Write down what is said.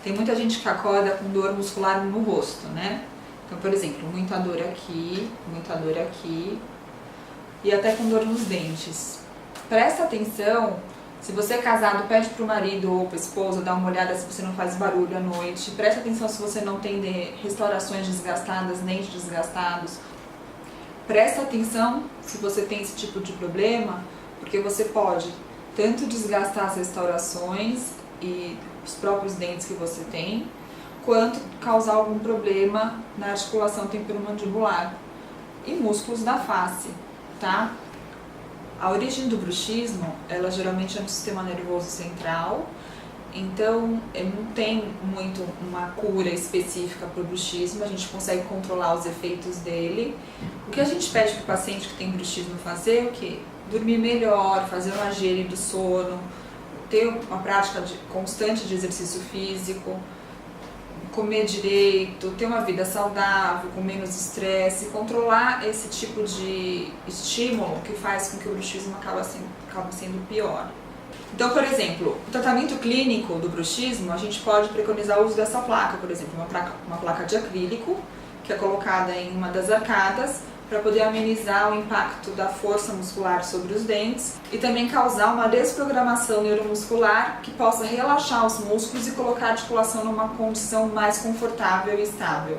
Tem muita gente que acorda com dor muscular no rosto, né? Então, por exemplo, muita dor aqui e até com dor nos dentes. Presta atenção, se você é casado, pede pro marido ou pra esposa dar uma olhada se você não faz barulho à noite. Presta atenção se você não tem restaurações desgastadas, dentes desgastados. Presta atenção se você tem esse tipo de problema, porque você pode tanto desgastar as restaurações e os próprios dentes que você tem, quanto causar algum problema na articulação temporomandibular e músculos da face, tá? A origem do bruxismo, ela geralmente é no sistema nervoso central, então não tem muito uma cura específica para o bruxismo, a gente consegue controlar os efeitos dele. O que a gente pede para o paciente que tem bruxismo fazer é o quê? Dormir melhor, fazer uma higiene do sono, ter uma prática constante de exercício físico, comer direito, ter uma vida saudável, com menos estresse, controlar esse tipo de estímulo que faz com que o bruxismo acabe sendo pior. Então, por exemplo, o tratamento clínico do bruxismo, a gente pode preconizar o uso dessa placa, por exemplo, uma placa de acrílico, que é colocada em uma das arcadas, para poder amenizar o impacto da força muscular sobre os dentes e também causar uma desprogramação neuromuscular que possa relaxar os músculos e colocar a articulação numa condição mais confortável e estável.